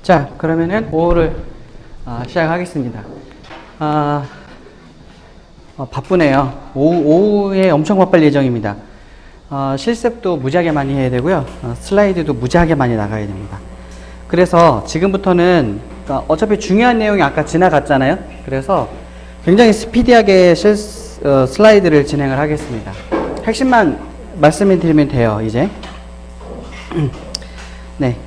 자, 그러면은 5호를 시작하겠습니다. 바쁘네요. 오후에 엄청 바쁠 예정입니다. 실습도 무지하게 많이 해야 되고요. 슬라이드도 무지하게 많이 나가야 됩니다. 그래서 지금부터는 어차피 중요한 내용이 아까 지나갔잖아요. 그래서 굉장히 스피디하게 슬라이드를 진행을 하겠습니다. 핵심만 말씀을 드리면 돼요, 이제. 네.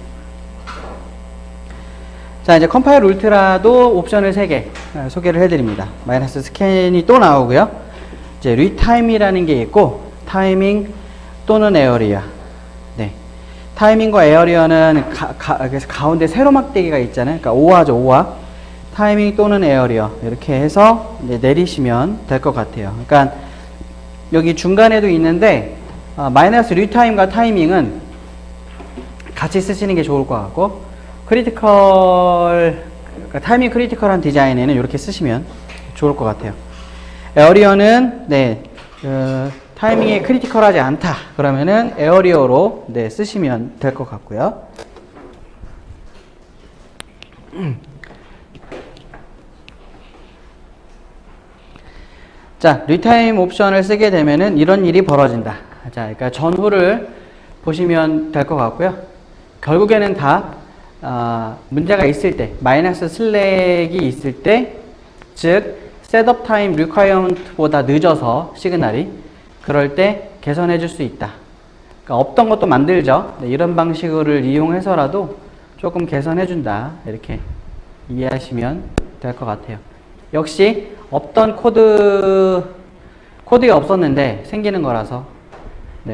자, 이제 컴파일 울트라도 옵션을 3개 소개를 해드립니다. 마이너스 스캔이 또 나오고요. 이제 리타임이라는 게 있고, 타이밍 또는 에어리어. 네. 타이밍과 에어리어는 가운데 세로막대기가 있잖아요. 그러니까 오화죠, 오화. 타이밍 또는 에어리어. 이렇게 해서 이제 내리시면 될 것 같아요. 그러니까 여기 중간에도 있는데, 마이너스 리타임과 타이밍은 같이 쓰시는 게 좋을 것 같고, 그러니까 타이밍 크리티컬한 디자인에는 이렇게 쓰시면 좋을 것 같아요. 에어리어는 타이밍이 크리티컬하지 않다. 그러면은 에어리어로 쓰시면 될 것 같고요. 자, 리타임 옵션을 쓰게 되면은 이런 일이 벌어진다. 자, 그러니까 전후를 보시면 될 것 같고요. 결국에는 다 문제가 있을 때, 마이너스 슬랙이 있을 때, 즉 셋업 타임 리퀘어먼트보다 늦어서 시그널이, 그럴 때 개선해 줄 수 있다. 그러니까 없던 것도 만들죠. 이런 방식을 이용해서라도 조금 개선해 준다. 이렇게 이해하시면 될 것 같아요. 역시 없던 코드가 없었는데 생기는 거라서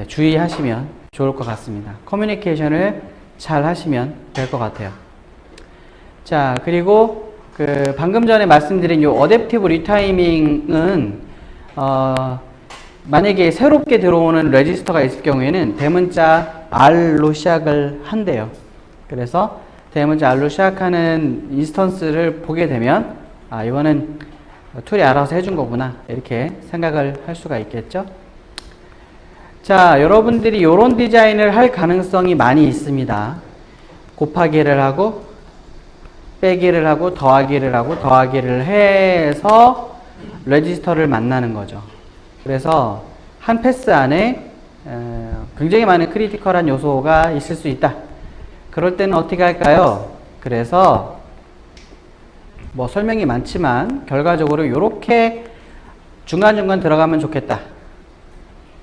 주의하시면 좋을 것 같습니다. 커뮤니케이션을 잘 하시면 될 것 같아요. 자, 그리고 방금 전에 말씀드린 이 어댑티브 리타이밍은 만약에 새롭게 들어오는 레지스터가 있을 경우에는 대문자 R로 시작을 한대요. 그래서 대문자 R로 시작하는 인스턴스를 보게 되면 이거는 툴이 알아서 해준 거구나, 이렇게 생각을 할 수가 있겠죠. 자, 여러분들이 이런 디자인을 할 가능성이 많이 있습니다. 곱하기를 하고 빼기를 하고 더하기를 하고 더하기를 해서 레지스터를 만나는 거죠. 그래서 한 패스 안에 굉장히 많은 크리티컬한 요소가 있을 수 있다. 그럴 때는 어떻게 할까요? 그래서 뭐 설명이 많지만 결과적으로 이렇게 중간중간 들어가면 좋겠다.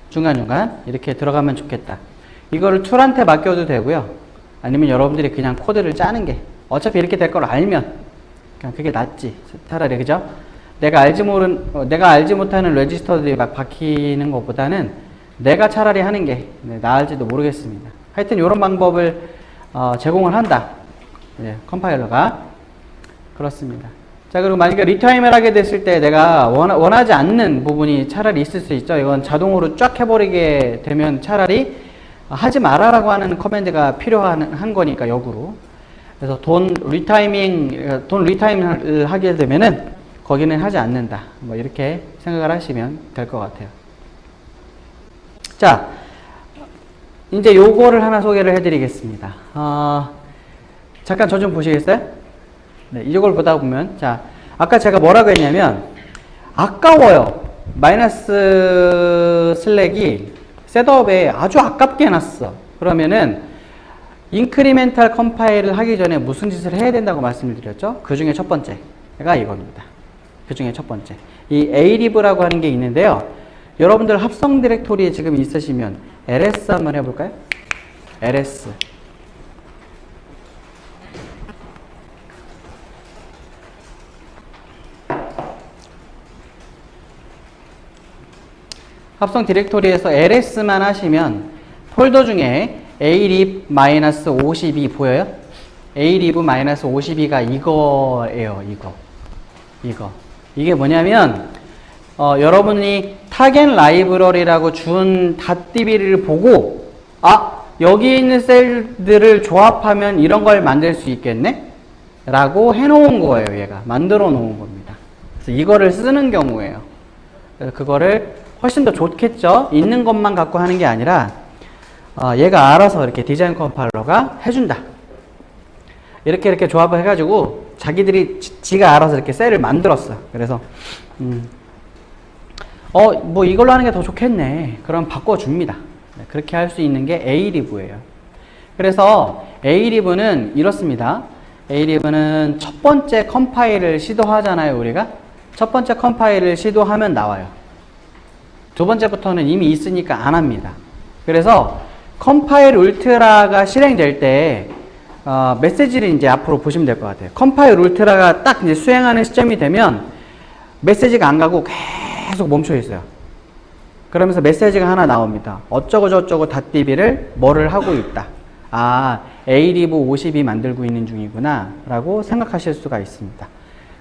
중간중간 이렇게 들어가면 좋겠다. 이거를 툴한테 맡겨도 되고요. 아니면 여러분들이 그냥 코드를 짜는 게, 어차피 이렇게 될 걸 알면 그냥 그게 낫지. 차라리, 그죠? 내가 알지 못하는 레지스터들이 막 박히는 것보다는 내가 차라리 하는 게 나을지도 모르겠습니다. 하여튼 이런 방법을 제공을 한다. 컴파일러가. 그렇습니다. 자, 그리고 만약에 리타임을 하게 됐을 때 내가 원하지 않는 부분이 차라리 있을 수 있죠. 이건 자동으로 쫙 해버리게 되면 차라리 하지 마라라고 하는 커맨드가 필요한 거니까, 역으로. 그래서 돈 리타임을 하게 되면은 거기는 하지 않는다. 뭐 이렇게 생각을 하시면 될 것 같아요. 자, 이제 요거를 하나 소개를 해드리겠습니다. 잠깐 저 좀 보시겠어요? 네, 이걸 보다 보면, 자, 아까 제가 뭐라고 했냐면, 아까워요. 마이너스 슬랙이 셋업에 아주 아깝게 해놨어. 그러면은, 인크리멘탈 컴파일을 하기 전에 무슨 짓을 해야 된다고 말씀을 드렸죠? 그 중에 첫 번째가 이겁니다. 그 중에 첫 번째. 이 alib라고 하는 게 있는데요. 여러분들 합성 디렉토리에 지금 있으시면, ls 한번 해볼까요? ls. 합성 디렉토리에서 ls만 하시면 폴더 중에 alib-52 보여요? alib-52가 이거예요. 이게 뭐냐면 여러분이 타겟 라이브러리라고 준 .db를 보고 여기 있는 셀들을 조합하면 이런 걸 만들 수 있겠네? 라고 해놓은 거예요. 얘가 만들어 놓은 겁니다. 그래서 이거를 쓰는 경우에요. 그래서 그거를 훨씬 더 좋겠죠. 있는 것만 갖고 하는 게 아니라 얘가 알아서 이렇게 디자인 컴파일러가 해준다. 이렇게 조합을 해가지고 자기들이 지가 알아서 이렇게 셀을 만들었어. 그래서 뭐 이걸로 하는 게 더 좋겠네. 그럼 바꿔줍니다. 그렇게 할 수 있는 게 Alive예요. 그래서 Alive는 이렇습니다. Alive는 첫 번째 컴파일을 시도하잖아요, 우리가. 첫 번째 컴파일을 시도하면 나와요. 두 번째부터는 이미 있으니까 안 합니다. 그래서 컴파일 울트라가 실행될 때 메시지를 이제 앞으로 보시면 될 것 같아요. 컴파일 울트라가 딱 이제 수행하는 시점이 되면 메시지가 안 가고 계속 멈춰 있어요. 그러면서 메시지가 하나 나옵니다. 어쩌고 저쩌고 닷db를 뭐를 하고 있다. Alive 52 만들고 있는 중이구나 라고 생각하실 수가 있습니다.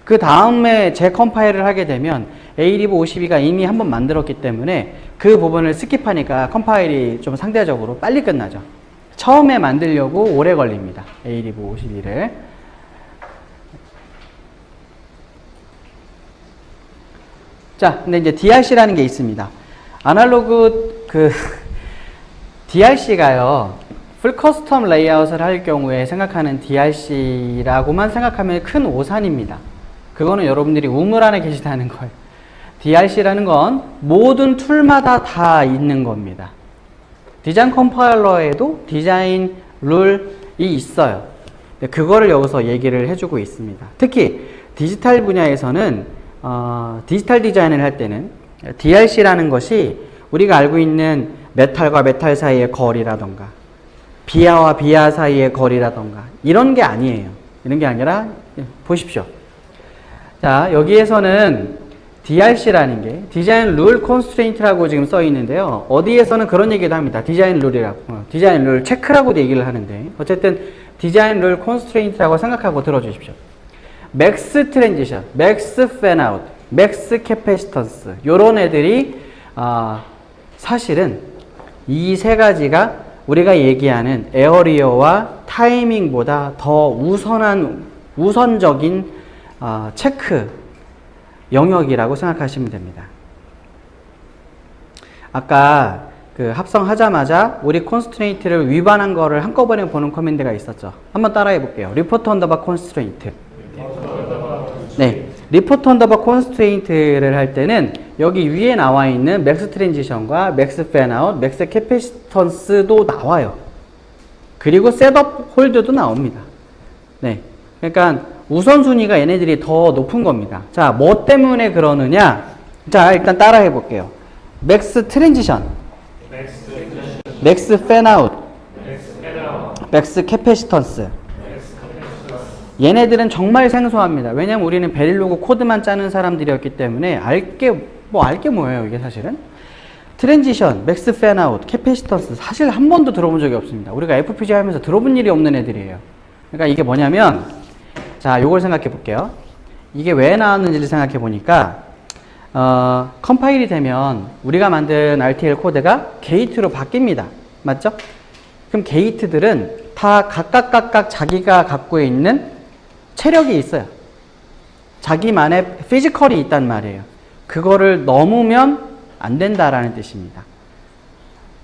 그 다음에 재컴파일을 하게 되면 Alive 52가 이미 한번 만들었기 때문에 그 부분을 스킵하니까 컴파일이 좀 상대적으로 빨리 끝나죠. 처음에 만들려고 오래 걸립니다. Alive 52를. 자, 근데 이제 DRC라는 게 있습니다. 아날로그 DRC가요. 풀 커스텀 레이아웃을 할 경우에 생각하는 DRC라고만 생각하면 큰 오산입니다. 그거는 여러분들이 우물 안에 계시다는 거예요. DRC라는 건 모든 툴마다 다 있는 겁니다. 디자인 컴파일러에도 디자인 룰이 있어요. 그거를 여기서 얘기를 해주고 있습니다. 특히 디지털 분야에서는 디지털 디자인을 할 때는 DRC라는 것이 우리가 알고 있는 메탈과 메탈 사이의 거리라던가 비아와 비아 사이의 거리라던가 이런 게 아니에요. 이런 게 아니라 보십시오. 자, 여기에서는 DRC라는 게 디자인 룰 컨스트레인트라고 지금 써 있는데요. 어디에서는 그런 얘기도 합니다. 디자인 룰이라고. 디자인 룰 체크라고도 얘기를 하는데 어쨌든 디자인 룰 컨스트레인트라고 생각하고 들어주십시오. 맥스 트랜지션, 맥스 팬아웃, 맥스 캐패시턴스 요런 애들이 사실은 이 세 가지가 우리가 얘기하는 에어리어와 타이밍보다 더 우선적인 체크 영역이라고 생각하시면 됩니다. 아까 그 합성하자마자 우리 컨스트레인트를 위반한 거를 한꺼번에 보는 커맨드가 있었죠. 한번 따라해 볼게요. 리포트 언더바 컨스트레인트. 네, 리포트 언더바 컨스트레인트를 할 때는 여기 위에 나와 있는 맥스 트랜지션과 맥스 팬아웃, 맥스 캐패시턴스도 나와요. 그리고 셋업 홀드도 나옵니다. 네, 그러니까 우선순위가 얘네들이 더 높은 겁니다. 자, 뭐 때문에 그러느냐? 자, 일단 따라해 볼게요. 맥스 트랜지션, 맥스 팬아웃, 맥스 캐패시턴스. 얘네들은 정말 생소합니다. 왜냐면 우리는 베릴로그 코드만 짜는 사람들이었기 때문에 알게 뭐예요, 이게 사실은? 트랜지션, 맥스 팬아웃, 캐패시턴스 사실 한 번도 들어본 적이 없습니다. 우리가 FPGA 하면서 들어본 일이 없는 애들이에요. 그러니까 이게 뭐냐면 자, 요걸 생각해 볼게요. 이게 왜 나왔는지를 생각해 보니까 컴파일이 되면 우리가 만든 RTL 코드가 게이트로 바뀝니다. 맞죠? 그럼 게이트들은 다 각각 자기가 갖고 있는 체력이 있어요. 자기만의 피지컬이 있단 말이에요. 그거를 넘으면 안 된다라는 뜻입니다.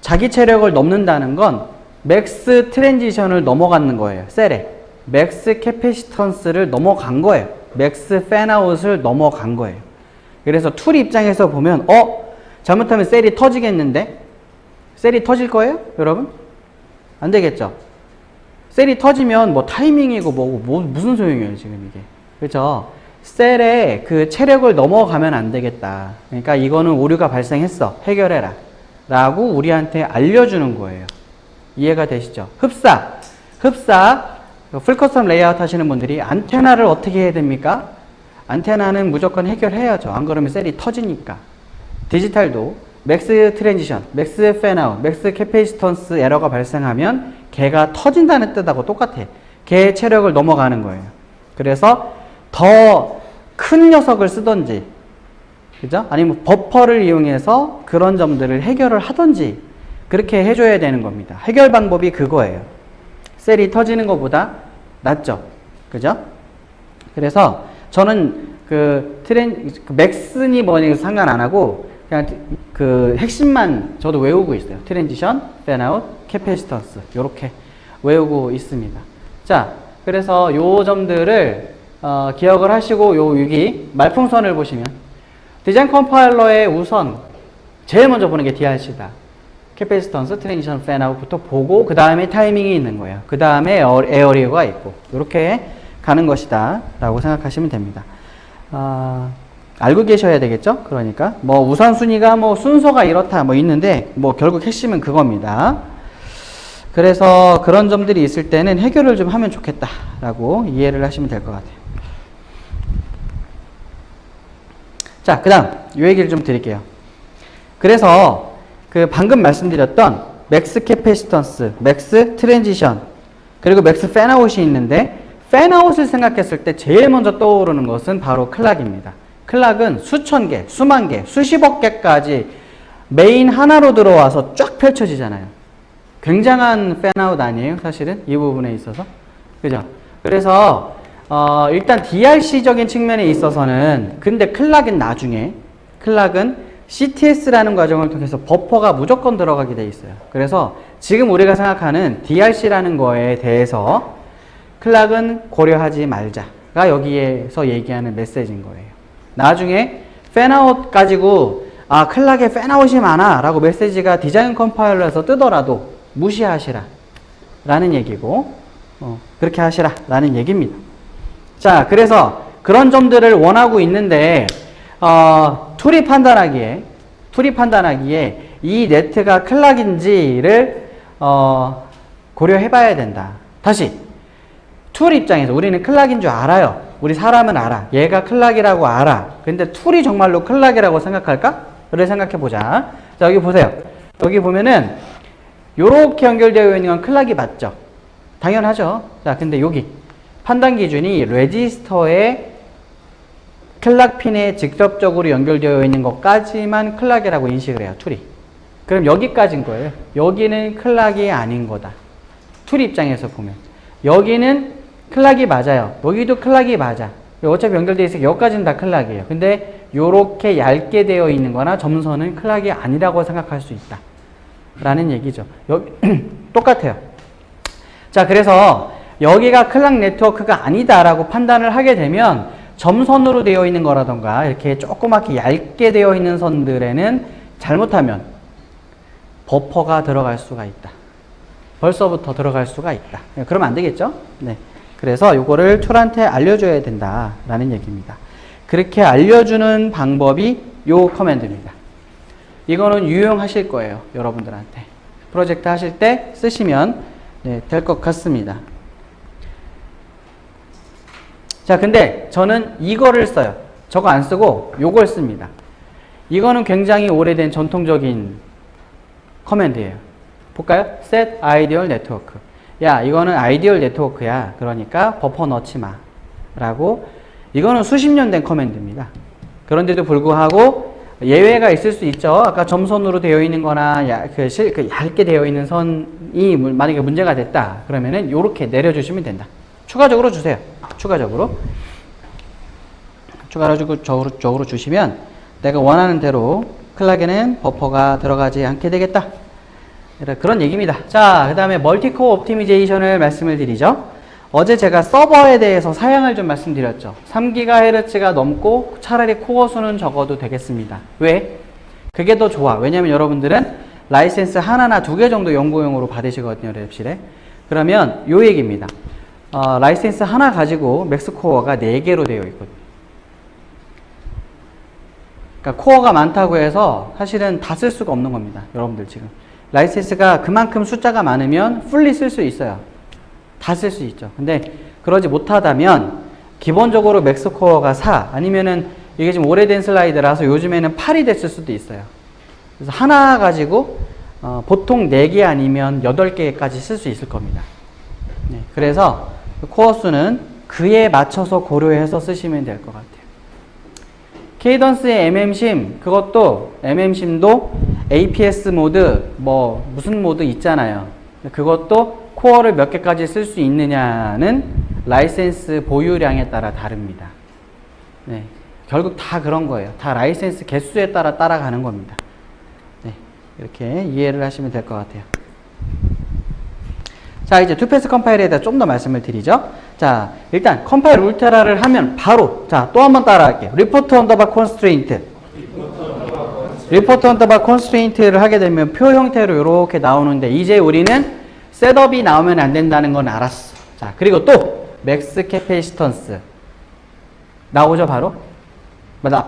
자기 체력을 넘는다는 건 맥스 트랜지션을 넘어가는 거예요. 셀에. 맥스 캐패시턴스를 넘어간 거예요. 맥스 팬아웃을 넘어간 거예요. 그래서 툴 입장에서 보면 잘못하면 셀이 터지겠는데? 셀이 터질 거예요? 여러분? 안 되겠죠? 셀이 터지면 뭐 타이밍이고 뭐고 무슨 소용이에요 지금 이게. 그렇죠? 셀에 그 체력을 넘어가면 안 되겠다. 그러니까 이거는 오류가 발생했어. 해결해라. 라고 우리한테 알려주는 거예요. 이해가 되시죠? 흡사. 풀커스텀 레이아웃 하시는 분들이 안테나를 어떻게 해야 됩니까? 안테나는 무조건 해결해야죠. 안 그러면 셀이 터지니까. 디지털도 맥스 트랜지션, 맥스 팬아웃, 맥스 캐패시턴스 에러가 발생하면 걔가 터진다는 뜻하고 똑같아. 걔의 체력을 넘어가는 거예요. 그래서 더 큰 녀석을 쓰던지, 그죠? 아니면 버퍼를 이용해서 그런 점들을 해결을 하던지 그렇게 해줘야 되는 겁니다. 해결 방법이 그거예요. 셀이 터지는 것보다 낫죠. 그죠? 그래서 저는 맥스니 뭐니 상관 안 하고 그냥 그 핵심만 저도 외우고 있어요. 트랜지션, 팬아웃, 캐패시턴스 요렇게 외우고 있습니다. 자, 그래서 요 점들을 기억을 하시고 요 여기 말풍선을 보시면 디자인 컴파일러의 우선 제일 먼저 보는 게 DRC다. 캐패시턴스, 트랜지션, 팬아웃부터 보고 그 다음에 타이밍이 있는 거예요. 그 다음에 에어리어가 있고 이렇게 가는 것이다 라고 생각하시면 됩니다. 알고 계셔야 되겠죠? 그러니까 뭐 우선순위가 뭐 순서가 이렇다 뭐 있는데 뭐 결국 핵심은 그겁니다. 그래서 그런 점들이 있을 때는 해결을 좀 하면 좋겠다 라고 이해를 하시면 될 것 같아요. 자, 그 다음 이 얘기를 좀 드릴게요. 그래서 그 방금 말씀드렸던 맥스 캐패시턴스, 맥스 트랜지션, 그리고 맥스 팬아웃이 있는데 팬아웃을 생각했을 때 제일 먼저 떠오르는 것은 바로 클락입니다. 클락은 수천 개, 수만 개, 수십억 개까지 메인 하나로 들어와서 쫙 펼쳐지잖아요. 굉장한 팬아웃 아니에요? 사실은 이 부분에 있어서. 그죠? 그래서 일단 DRC적인 측면에 있어서는 근데 클락은 나중에 클락은 CTS라는 과정을 통해서 버퍼가 무조건 들어가게 돼 있어요. 그래서 지금 우리가 생각하는 DRC라는 거에 대해서 클락은 고려하지 말자가 여기에서 얘기하는 메시지인 거예요. 나중에 팬아웃 가지고 클락에 팬아웃이 많아 라고 메시지가 디자인 컴파일러에서 뜨더라도 무시하시라 라는 얘기고 그렇게 하시라 라는 얘기입니다. 자, 그래서 그런 점들을 원하고 있는데 툴이 판단하기에 이 네트가 클락인지를 고려해 봐야 된다. 다시 툴 입장에서 우리는 클락인 줄 알아요. 우리 사람은 알아. 얘가 클락이라고 알아. 근데 툴이 정말로 클락이라고 생각할까? 를 생각해 보자. 자, 여기 보세요. 여기 보면은 요렇게 연결되어 있는 건 클락이 맞죠? 당연하죠. 자, 근데 여기 판단 기준이 레지스터에 클락 핀에 직접적으로 연결되어 있는 것까지만 클락이라고 인식을 해요. 툴이. 그럼 여기까지인 거예요. 여기는 클락이 아닌 거다. 툴 입장에서 보면. 여기는 클락이 맞아요. 여기도 클락이 맞아. 어차피 연결되어 있으니까 여기까지는 다 클락이에요. 근데 요렇게 얇게 되어 있는 거나 점선은 클락이 아니라고 생각할 수 있다. 라는 얘기죠. 여기 똑같아요. 자, 그래서 여기가 클락 네트워크가 아니다라고 판단을 하게 되면 점선으로 되어 있는 거라던가 이렇게 조그맣게 얇게 되어 있는 선들에는 잘못하면 버퍼가 들어갈 수가 있다. 벌써부터 들어갈 수가 있다. 그러면 안 되겠죠? 네. 그래서 요거를 툴한테 알려줘야 된다라는 얘기입니다. 그렇게 알려주는 방법이 요 커맨드입니다. 이거는 유용하실 거예요. 여러분들한테. 프로젝트 하실 때 쓰시면 될 것 같습니다. 자, 근데 저는 이거를 써요. 저거 안 쓰고 요걸 씁니다. 이거는 굉장히 오래된 전통적인 커맨드예요. 볼까요? set ideal network. 야, 이거는 아이디얼 네트워크야. 그러니까 버퍼 넣지 마. 라고. 이거는 수십 년 된 커맨드입니다. 그런데도 불구하고 예외가 있을 수 있죠. 아까 점선으로 되어 있는 거나 얇게 되어 있는 선이 만약에 문제가 됐다. 그러면은 요렇게 내려주시면 된다. 추가적으로 주세요. 추가적으로 주시면 내가 원하는 대로 클락에는 버퍼가 들어가지 않게 되겠다. 그런 얘기입니다. 자, 그 다음에 멀티코어 옵티미제이션을 말씀을 드리죠. 어제 제가 서버에 대해서 사양을 좀 말씀드렸죠. 3GHz가 넘고 차라리 코어 수는 적어도 되겠습니다. 왜? 그게 더 좋아. 왜냐면 여러분들은 라이센스 하나나 두 개 정도 연구용으로 받으시거든요. 랩실에. 그러면 요 얘기입니다. 라이센스 하나 가지고 맥스 코어가 4개로 되어 있거든요. 그러니까 코어가 많다고 해서 사실은 다 쓸 수가 없는 겁니다. 여러분들 지금. 라이센스가 그만큼 숫자가 많으면 풀리 쓸 수 있어요. 다 쓸 수 있죠. 근데 그러지 못하다면 기본적으로 맥스 코어가 4 아니면은 이게 지금 오래된 슬라이드라서 요즘에는 8이 됐을 수도 있어요. 그래서 하나 가지고 보통 4개 아니면 8개까지 쓸 수 있을 겁니다. 네, 그래서 코어 수는 그에 맞춰서 고려해서 쓰시면 될 것 같아요. 케이던스의 MM심, 그것도 MM심도 APS 모드, 뭐 무슨 모드 있잖아요. 그것도 코어를 몇 개까지 쓸 수 있느냐는 라이센스 보유량에 따라 다릅니다. 네, 결국 다 그런 거예요. 다 라이센스 개수에 따라 따라가는 겁니다. 네, 이렇게 이해를 하시면 될 것 같아요. 자, 이제 투패스 컴파일에 대해 좀 더 말씀을 드리죠. 자, 일단 컴파일 울트라를 하면 바로 자, 또 한번 따라할게요. 리포트 언더바 콘스트레인트. 리포트 언더바 콘스트레인트를 하게 되면 표 형태로 이렇게 나오는데 이제 우리는 셋업이 나오면 안 된다는 건 알았어. 자, 그리고 또 맥스 캐패시턴스 나오죠, 바로?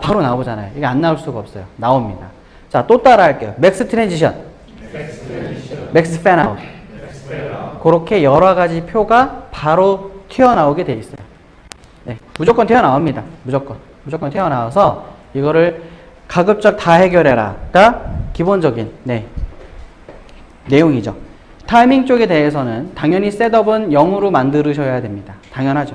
바로 나오잖아요. 이게 안 나올 수가 없어요. 나옵니다. 자, 또 따라할게요. 맥스 트랜지션. 맥스 팬아웃. 그렇게 여러 가지 표가 바로 튀어나오게 돼 있어요. 네, 무조건 튀어나옵니다. 무조건 튀어나와서 이거를 가급적 다 해결해라가 기본적인 내용이죠. 타이밍 쪽에 대해서는 당연히 셋업은 0으로 만드셔야 됩니다. 당연하죠.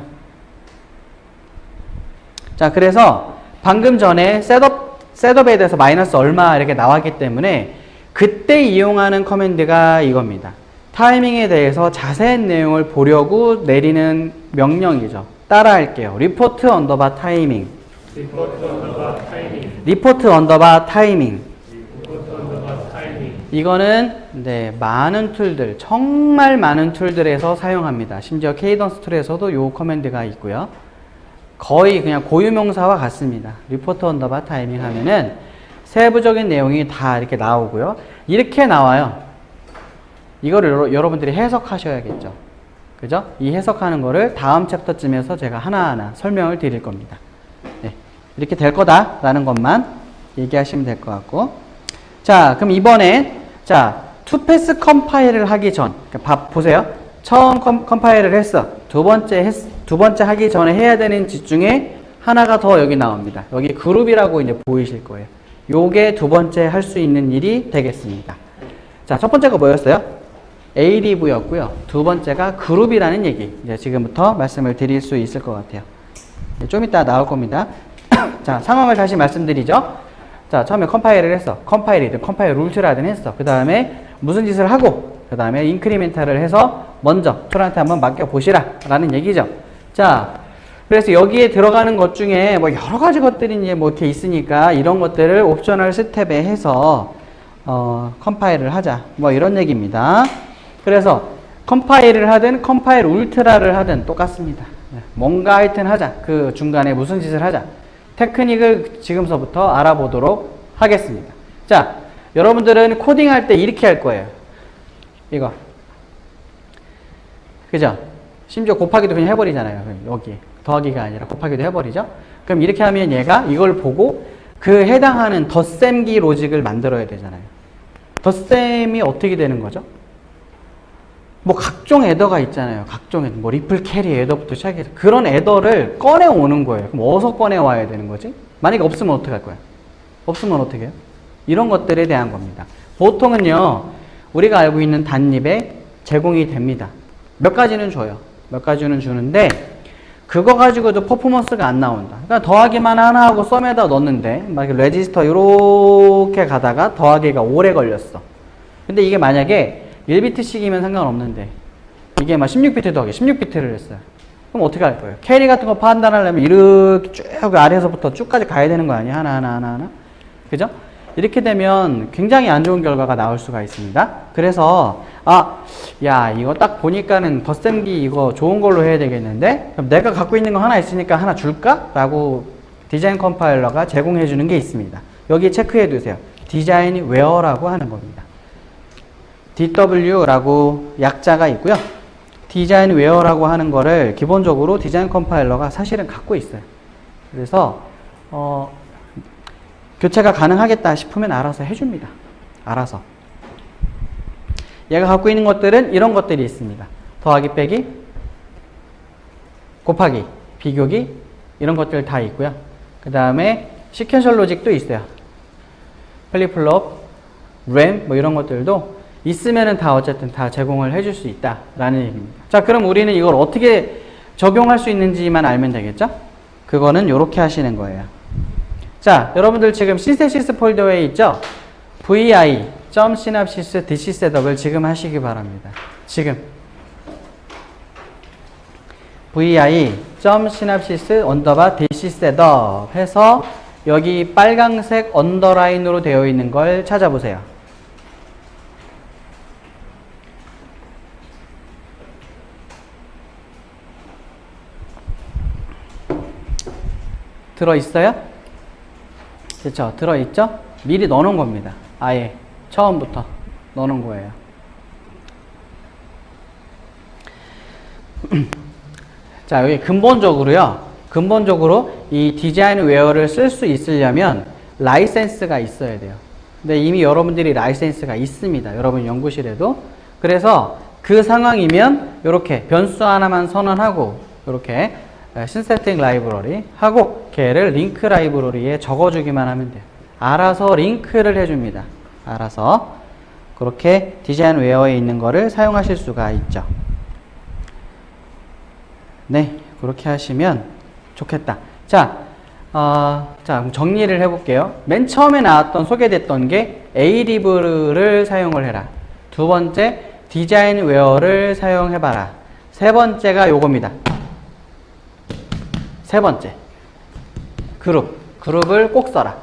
자, 그래서 방금 전에 셋업에 대해서 마이너스 얼마 이렇게 나왔기 때문에 그때 이용하는 커맨드가 이겁니다. 타이밍에 대해서 자세한 내용을 보려고 내리는 명령이죠. 따라할게요. 리포트 언더바 타이밍. 리포트 언더바 타이밍. 이거는 많은 툴들, 정말 많은 툴들에서 사용합니다. 심지어 케이던스 툴에서도 이 커맨드가 있고요. 거의 그냥 고유명사와 같습니다. 리포트 언더바 타이밍 하면은 세부적인 내용이 다 이렇게 나오고요. 이렇게 나와요. 이거를 여러분들이 해석하셔야겠죠. 그죠? 이 해석하는 거를 다음 챕터쯤에서 제가 하나하나 설명을 드릴 겁니다. 네, 이렇게 될 거다라는 것만 얘기하시면 될 것 같고. 자, 그럼 이번에 투패스 컴파일을 하기 전, 보세요. 처음 컴파일을 했어. 두 번째 하기 전에 해야 되는 짓 중에 하나가 더 여기 나옵니다. 여기 그룹이라고 이제 보이실 거예요. 요게 두 번째 할 수 있는 일이 되겠습니다. 자, 첫 번째가 뭐였어요? ADV였고요. 두 번째가 그룹이라는 얘기. 이제 지금부터 말씀을 드릴 수 있을 것 같아요. 좀 이따 나올 겁니다. 자, 상황을 다시 말씀드리죠. 자, 처음에 컴파일을 했어. 컴파일이든 컴파일 울트라든 했어. 그 다음에 무슨 짓을 하고, 그 다음에 인크리멘탈을 해서 먼저 툴한테 한번 맡겨보시라 라는 얘기죠. 자, 그래서 여기에 들어가는 것 중에 뭐 여러 가지 것들이 이제 뭐 이렇게 있으니까 이런 것들을 옵셔널 스텝에 해서 컴파일을 하자. 뭐 이런 얘기입니다. 그래서 컴파일을 하든 컴파일 울트라를 하든 똑같습니다. 뭔가 하여튼 하자. 그 중간에 무슨 짓을 하자. 테크닉을 지금서부터 알아보도록 하겠습니다. 자, 여러분들은 코딩할 때 이렇게 할 거예요. 이거. 그죠? 심지어 곱하기도 그냥 해버리잖아요. 여기. 더하기가 아니라 곱하기도 해버리죠? 그럼 이렇게 하면 얘가 이걸 보고 그 해당하는 덧셈기 로직을 만들어야 되잖아요. 덧셈이 어떻게 되는 거죠? 뭐 각종 애더가 있잖아요. 각종 애더, 뭐 리플 캐리 애더부터 시작해서 그런 애더를 꺼내오는 거예요. 그럼 어디서 꺼내와야 되는 거지? 만약에 없으면 어떻게 할 거야? 없으면 어떻게 해요? 이런 것들에 대한 겁니다. 보통은요, 우리가 알고 있는 단립에 제공이 됩니다. 몇 가지는 줘요. 몇 가지는 주는데 그거 가지고도 퍼포먼스가 안 나온다. 그러니까 더하기만 하나 하고 썸에다 넣었는데 막 레지스터 이렇게 가다가 더하기가 오래 걸렸어. 근데 이게 만약에 1비트씩이면 상관없는데 이게 막 16비트 더하기 16비트를 했어요. 그럼 어떻게 할 거예요? 캐리 같은 거 판단하려면 이렇게 쭉 아래에서부터 쭉까지 가야 되는 거 아니야? 하나. 그죠? 이렇게 되면 굉장히 안 좋은 결과가 나올 수가 있습니다. 그래서 야, 이거 딱 보니까는 덧셈기 이거 좋은 걸로 해야 되겠는데 그럼 내가 갖고 있는 거 하나 있으니까 하나 줄까? 라고 디자인 컴파일러가 제공해 주는 게 있습니다. 여기 체크해 두세요. 디자인 웨어라고 하는 겁니다. DW라고 약자가 있고요. 디자인 웨어라고 하는 거를 기본적으로 디자인 컴파일러가 사실은 갖고 있어요. 그래서 교체가 가능하겠다 싶으면 알아서 해줍니다. 알아서. 얘가 갖고 있는 것들은 이런 것들이 있습니다. 더하기 빼기, 곱하기, 비교기 이런 것들 다 있고요. 그 다음에 시퀀셜 로직도 있어요. 플립플롭, 램 뭐 이런 것들도 있으면은 다 어쨌든 다 제공을 해줄 수 있다라는 얘기입니다. 자, 그럼 우리는 이걸 어떻게 적용할 수 있는지만 알면 되겠죠? 그거는 이렇게 하시는 거예요. 자, 여러분들 지금 신세시스 폴더에 있죠? vi.synapsys dc 셋업을 지금 하시기 바랍니다. 지금 vi.synapsys dc 셋업 해서 여기 빨강색 언더라인으로 되어 있는 걸 찾아보세요. 들어있어요? 그렇죠. 들어있죠? 미리 넣어놓은 겁니다. 아예 처음부터 넣어놓은 거예요. 자, 여기 근본적으로 이 디자인 웨어를 쓸 수 있으려면 라이센스가 있어야 돼요. 근데 이미 여러분들이 라이센스가 있습니다. 여러분 연구실에도. 그래서 그 상황이면 이렇게 변수 하나만 선언하고 이렇게 신세팅 라이브러리 하고 걔를 링크 라이브러리에 적어주기만 하면 돼요. 알아서 링크를 해줍니다. 알아서 그렇게 디자인 웨어에 있는 거를 사용하실 수가 있죠. 네, 그렇게 하시면 좋겠다. 자, 그럼 정리를 해볼게요. 맨 처음에 나왔던 소개됐던 게 에이리브를 사용을 해라. 두 번째, 디자인 웨어를 사용해봐라. 세 번째가 요겁니다. 세 번째, 그룹을 꼭 써라.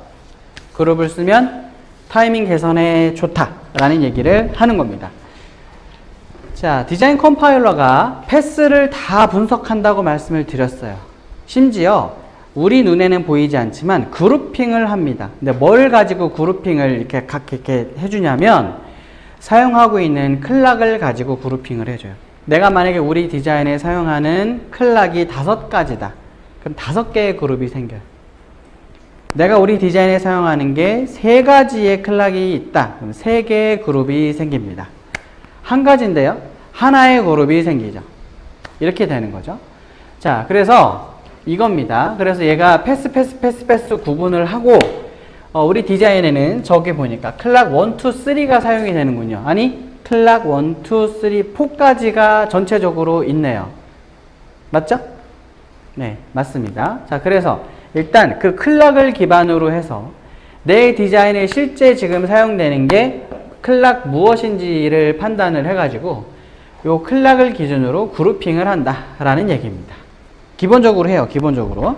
그룹을 쓰면 타이밍 개선에 좋다라는 얘기를 하는 겁니다. 자, 디자인 컴파일러가 패스를 다 분석한다고 말씀을 드렸어요. 심지어 우리 눈에는 보이지 않지만 그룹핑을 합니다. 근데 뭘 가지고 그룹핑을 이렇게 해주냐면 사용하고 있는 클락을 가지고 그룹핑을 해줘요. 내가 만약에 우리 디자인에 사용하는 클락이 5가지다. 그럼 5개의 그룹이 생겨요. 내가 우리 디자인에 사용하는 게 3가지의 클락이 있다. 그럼 3개의 그룹이 생깁니다. 한 가지인데요. 하나의 그룹이 생기죠. 이렇게 되는 거죠. 자, 그래서 이겁니다. 그래서 얘가 패스 구분을 하고 우리 디자인에는 저기 보니까 클락 1, 2, 3가 사용이 되는군요. 아니, 클락 1, 2, 3, 4까지가 전체적으로 있네요. 맞죠? 네, 맞습니다. 자, 그래서 일단 그 클락을 기반으로 해서 내 디자인에 실제 지금 사용되는 게 클락 무엇인지를 판단을 해가지고 요 클락을 기준으로 그룹핑을 한다라는 얘기입니다. 기본적으로 해요. 기본적으로.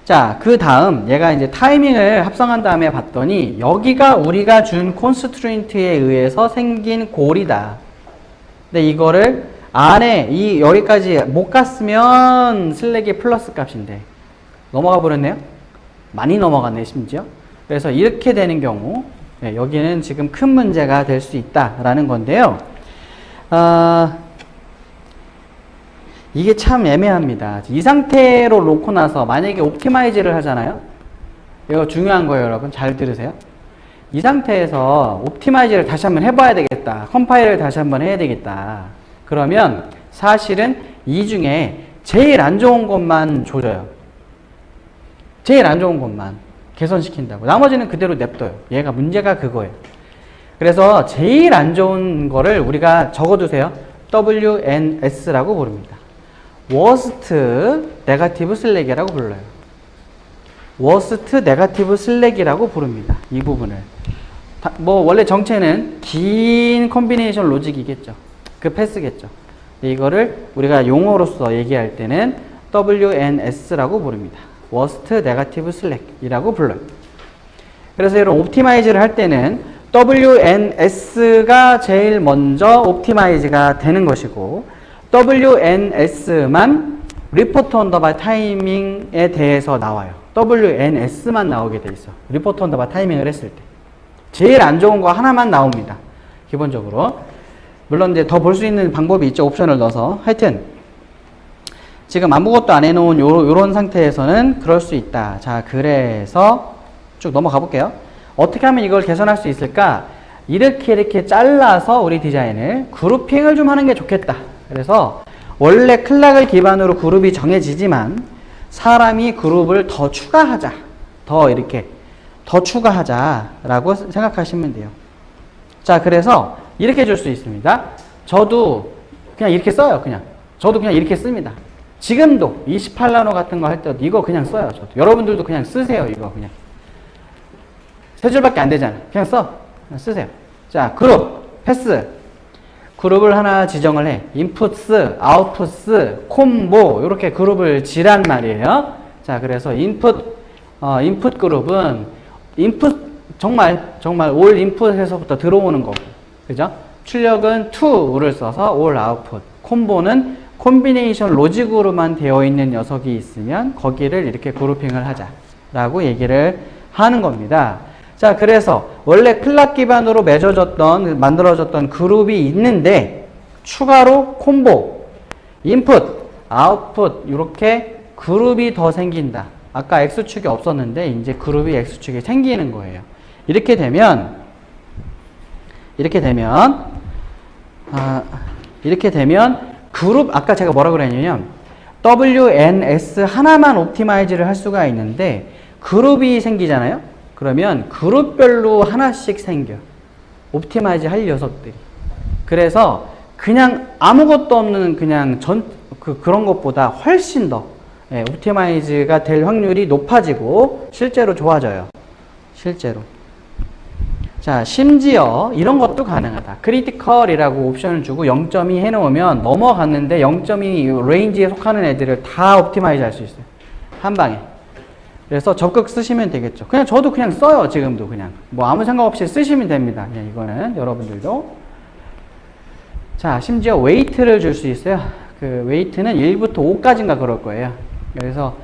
자, 그 다음 얘가 이제 타이밍을 합성한 다음에 봤더니 여기가 우리가 준 콘스트레인트에 의해서 생긴 골이다. 근데 이거를 안에 여기까지 못 갔으면 슬랙이 플러스 값인데 넘어가 버렸네요. 많이 넘어갔네 심지어. 그래서 이렇게 되는 경우 여기는 지금 큰 문제가 될 수 있다라는 건데요. 이게 참 애매합니다. 이 상태로 놓고 나서 만약에 옵티마이즈를 하잖아요. 이거 중요한 거예요, 여러분. 잘 들으세요. 이 상태에서 옵티마이즈를 다시 한번 해봐야 되겠다. 컴파일을 다시 한번 해야 되겠다. 그러면 사실은 이 중에 제일 안 좋은 것만 조져요. 제일 안 좋은 것만 개선시킨다고. 나머지는 그대로 냅둬요. 얘가 문제가 그거예요. 그래서 제일 안 좋은 거를 우리가 적어두세요. WNS라고 부릅니다. Worst Negative Slack이라고 불러요. Worst Negative Slack이라고 부릅니다. 이 부분을. 원래 정체는 긴 컴비네이션 로직이겠죠. 그 패스겠죠. 이거를 우리가 용어로서 얘기할 때는 WNS라고 부릅니다. Worst Negative Slack이라고 불러요. 그래서 이런 옵티마이즈를 할 때는 WNS가 제일 먼저 옵티마이즈가 되는 것이고 WNS만 리포트 언더바 타이밍에 대해서 나와요. WNS만 나오게 돼 있어. 리포트 언더바 타이밍을 했을 때. 제일 안 좋은 거 하나만 나옵니다. 기본적으로. 물론 이제 더 볼 수 있는 방법이 있죠. 옵션을 넣어서. 하여튼 지금 아무것도 안 해놓은 요런 상태에서는 그럴 수 있다. 자, 그래서 쭉 넘어가 볼게요. 어떻게 하면 이걸 개선할 수 있을까? 이렇게 잘라서 우리 디자인을 그룹핑을 좀 하는 게 좋겠다. 그래서 원래 클락을 기반으로 그룹이 정해지지만 사람이 그룹을 더 추가하자. 더 추가하자라고 생각하시면 돼요. 자, 그래서 이렇게 줄 수 있습니다. 저도 그냥 이렇게 써요. 저도 그냥 이렇게 씁니다. 지금도 28나노 같은 거 할 때도 이거 그냥 써요. 저도. 여러분들도 그냥 쓰세요. 이거 그냥. 3줄밖에 안 되잖아. 그냥 그냥 쓰세요. 자, 그룹, 패스. 그룹을 하나 지정을 해. 인풋스, 아웃풋스, 콤보 이렇게 그룹을 지란 말이에요. 자, 그래서 인풋 그룹은 인풋 정말 올 인풋에서부터 들어오는 거고, 그죠? 출력은 to를 써서 올 아웃풋. 콤보는 콤비네이션 로직으로만 되어 있는 녀석이 있으면 거기를 이렇게 그룹핑을 하자라고 얘기를 하는 겁니다. 자, 그래서 원래 클락 기반으로 만들어졌던 그룹이 있는데 추가로 콤보, 인풋, 아웃풋 이렇게 그룹이 더 생긴다. 아까 X축이 없었는데 이제 그룹이 X축이 생기는 거예요. 이렇게 되면 그룹 아까 제가 뭐라고 그랬냐면 WNS 하나만 옵티마이즈를 할 수가 있는데 그룹이 생기잖아요. 그러면 그룹별로 하나씩 생겨. 옵티마이즈 할 녀석들이. 그래서 그냥 아무것도 없는 그냥 그런 것보다 훨씬 더 옵티마이즈가 될 확률이 높아지고 실제로 좋아져요. 실제로. 자, 심지어 이런 것도 가능하다. 크리티컬이라고 옵션을 주고 0.2 해놓으면 넘어갔는데 0.2 레인지에 속하는 애들을 다 옵티마이즈 할 수 있어요. 한 방에. 그래서 적극 쓰시면 되겠죠. 그냥 저도 그냥 써요. 지금도 그냥. 뭐 아무 생각 없이 쓰시면 됩니다. 그냥 이거는 여러분들도. 자, 심지어 웨이트를 줄 수 있어요. 그 웨이트는 1부터 5까지인가 그럴 거예요. 그래서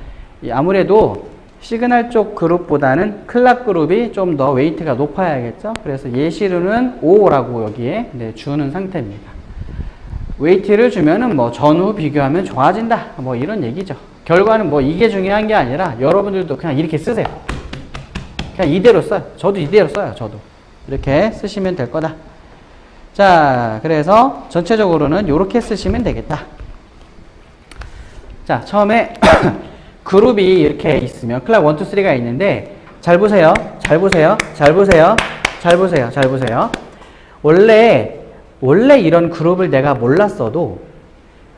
아무래도 시그널 쪽 그룹보다는 클락 그룹이 좀 더 웨이트가 높아야겠죠. 그래서 예시로는 5라고 여기에 주는 상태입니다. 웨이트를 주면은 뭐 전후 비교하면 좋아진다. 뭐 이런 얘기죠. 결과는 뭐 이게 중요한 게 아니라 여러분들도 그냥 이렇게 쓰세요. 그냥 이대로 써요. 저도 이대로 써요. 저도. 이렇게 쓰시면 될 거다. 자, 그래서 전체적으로는 이렇게 쓰시면 되겠다. 자, 처음에 그룹이 이렇게 있으면 클락 1, 2, 3가 있는데 잘 보세요. 원래 이런 그룹을 내가 몰랐어도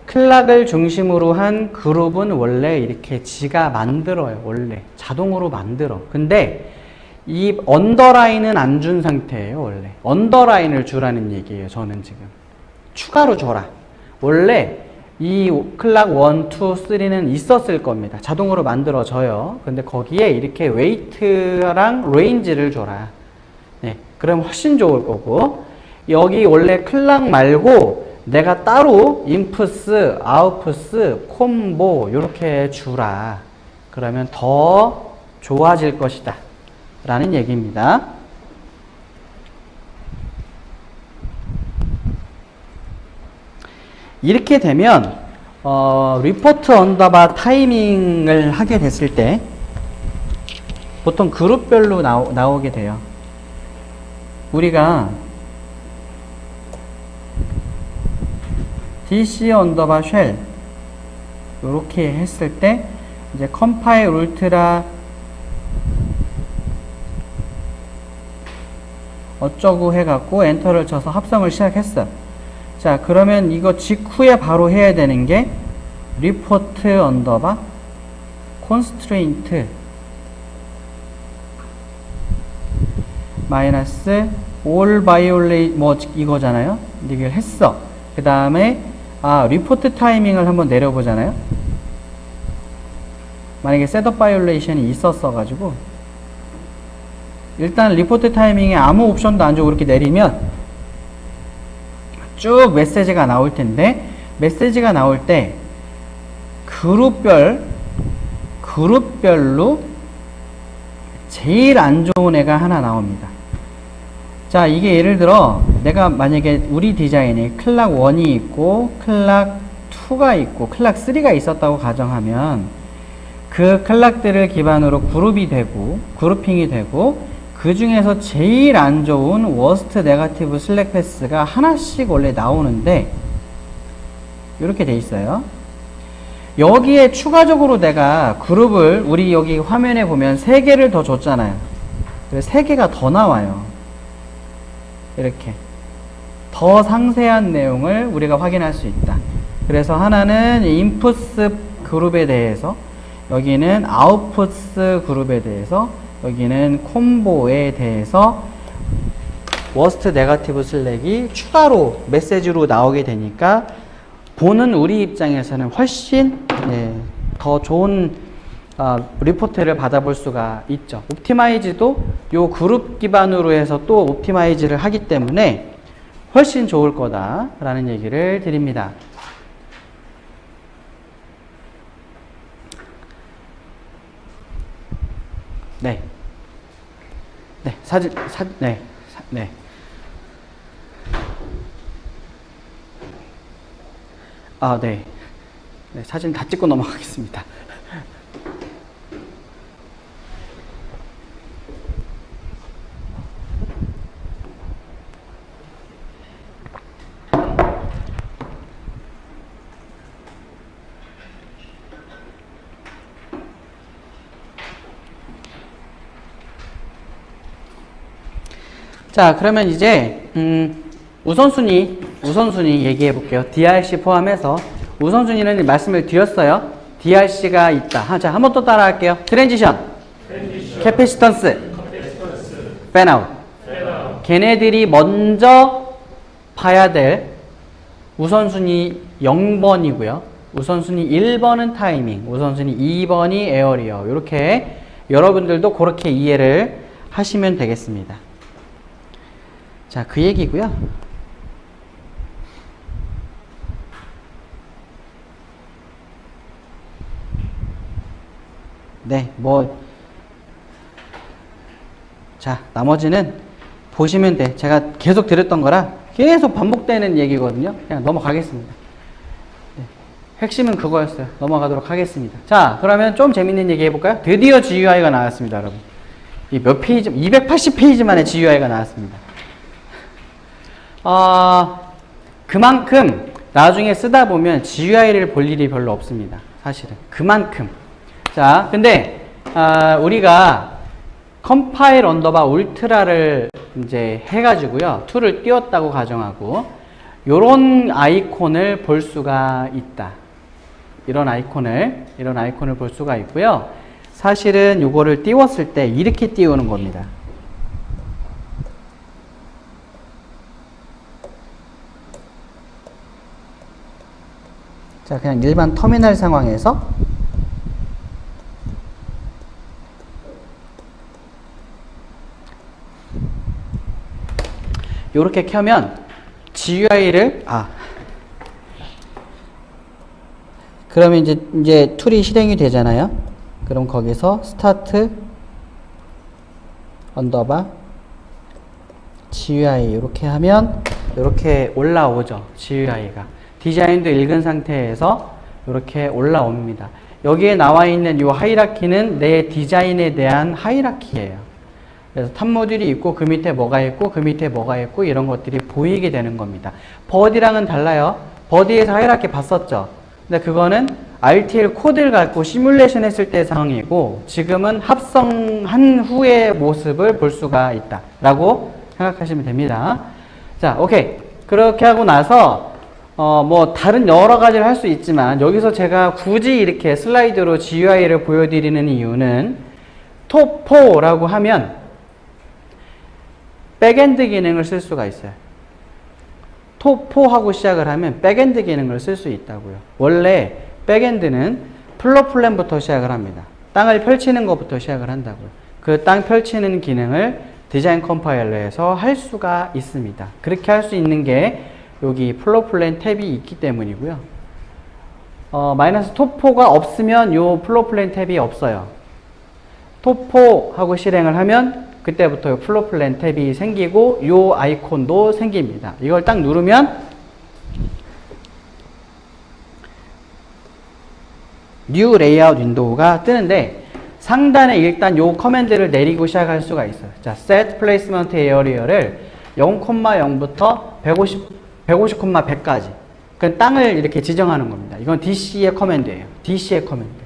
클락을 중심으로 한 그룹은 원래 이렇게 지가 만들어요. 원래 자동으로 만들어. 근데 이 언더라인은 안 준 상태예요. 원래 언더라인을 주라는 얘기예요. 저는 지금 추가로 줘라. 원래 이 클락 1, 2, 3는 있었을 겁니다. 자동으로 만들어져요. 근데 거기에 이렇게 웨이트랑 레인지를 줘라. 네, 그럼 훨씬 좋을 거고, 여기 원래 클락 말고 내가 따로 인풋스, 아웃풋스, 콤보 이렇게 주라. 그러면 더 좋아질 것이다. 라는 얘기입니다. 이렇게 되면 리포트 언더바 타이밍을 하게 됐을 때 보통 그룹별로 나오게 돼요. 우리가 DC 언더바 쉘 이렇게 했을 때 이제 컴파일 울트라 어쩌고 해갖고 엔터를 쳐서 합성을 시작했어. 자, 그러면 이거 직후에 바로 해야 되는 게 리포트 언더바 콘스트레인트 마이너스 올 바이올레이 뭐 이거잖아요. 이걸 했어. 그 다음에 리포트 타이밍을 한번 내려보잖아요. 만약에 셋업 바이올레이션이 있었어 가지고 일단 리포트 타이밍에 아무 옵션도 안 주고 이렇게 내리면 쭉 메시지가 나올 텐데, 메시지가 나올 때 그룹별로 제일 안 좋은 애가 하나 나옵니다. 자, 이게 예를 들어 내가 만약에 우리 디자인에 클락 1이 있고 클락 2가 있고 클락 3가 있었다고 가정하면 그 클락들을 기반으로 그룹핑이 되고 그 중에서 제일 안 좋은 워스트 네거티브 슬랙 패스가 하나씩 원래 나오는데 이렇게 돼 있어요. 여기에 추가적으로 내가 그룹을 우리 여기 화면에 보면 3개를 더 줬잖아요. 그래서 3개가 더 나와요. 이렇게 더 상세한 내용을 우리가 확인할 수 있다. 그래서 하나는 인풋스 그룹에 대해서, 여기는 아웃풋스 그룹에 대해서, 여기는 콤보에 대해서 워스트 네거티브 슬랙이 추가로 메시지로 나오게 되니까 보는 우리 입장에서는 훨씬 더 좋은 리포트를 받아볼 수가 있죠. 옵티마이즈도 요 그룹 기반으로 해서 또 옵티마이즈를 하기 때문에 훨씬 좋을 거다라는 얘기를 드립니다. 네. 네, 네. 네. 아, 네. 네, 사진 다 찍고 넘어가겠습니다. 자, 그러면 이제 우선순위 얘기해 볼게요. DRC 포함해서 우선순위는 말씀을 드렸어요. DRC가 있다. 자, 한 번 또 따라 할게요. 트랜지션, 캐패시턴스, 팬아웃. 걔네들이 먼저 봐야 될 우선순위 0번이고요. 우선순위 1번은 타이밍, 우선순위 2번이 에어리어. 이렇게 여러분들도 그렇게 이해를 하시면 되겠습니다. 자, 그 얘기고요. 네, 자, 나머지는 보시면 돼. 제가 계속 드렸던 거라 계속 반복되는 얘기거든요. 그냥 넘어가겠습니다. 네, 핵심은 그거였어요. 넘어가도록 하겠습니다. 자, 그러면 좀 재밌는 얘기 해볼까요? 드디어 GUI가 나왔습니다, 여러분. 이 몇 페이지, 280페이지 만에 GUI가 나왔습니다. 그만큼 나중에 쓰다 보면 GUI를 볼 일이 별로 없습니다. 사실은. 그만큼. 자, 근데, 우리가 컴파일 언더바 울트라를 이제 해가지고요. 툴을 띄웠다고 가정하고, 요런 아이콘을 볼 수가 있다. 이런 아이콘을 볼 수가 있고요. 사실은 요거를 띄웠을 때 이렇게 띄우는 겁니다. 자, 그냥 일반 터미널 상황에서 요렇게 켜면 GUI를 그러면 이제 툴이 실행이 되잖아요. 그럼 거기서 스타트 언더바 GUI 이렇게 하면 이렇게 올라오죠. GUI가 디자인도 읽은 상태에서 이렇게 올라옵니다. 여기에 나와 있는 이 하이라키는 내 디자인에 대한 하이라키예요. 그래서 탑 모듈이 있고 그 밑에 뭐가 있고 그 밑에 뭐가 있고 이런 것들이 보이게 되는 겁니다. 버디랑은 달라요. 버디에서 하이라키 봤었죠. 근데 그거는 RTL 코드를 갖고 시뮬레이션 했을 때 상황이고 지금은 합성한 후의 모습을 볼 수가 있다 라고 생각하시면 됩니다. 자, 오케이. 그렇게 하고 나서 다른 여러 가지를 할 수 있지만 여기서 제가 굳이 이렇게 슬라이드로 GUI를 보여드리는 이유는 톱4라고 하면 백엔드 기능을 쓸 수가 있어요. 톱4 하고 시작을 하면 백엔드 기능을 쓸 수 있다고요. 원래 백엔드는 플로 플랜부터 시작을 합니다. 땅을 펼치는 것부터 시작을 한다고요. 그 땅 펼치는 기능을 디자인 컴파일러에서 할 수가 있습니다. 그렇게 할 수 있는 게 여기 플로 플랜 탭이 있기 때문이고요. 마이너스 톱4가 없으면 요 플로 플랜 탭이 없어요. 톱4 하고 실행을 하면 그때부터 플로 플랜 탭이 생기고 요 아이콘도 생깁니다. 이걸 딱 누르면 뉴 레이아웃 윈도우가 뜨는데 상단에 일단 요 커맨드를 내리고 시작할 수가 있어요. 자, set placement area를 0,0부터 150,100까지. 그 땅을 이렇게 지정하는 겁니다. 이건 DC의 커맨드예요. DC의 커맨드.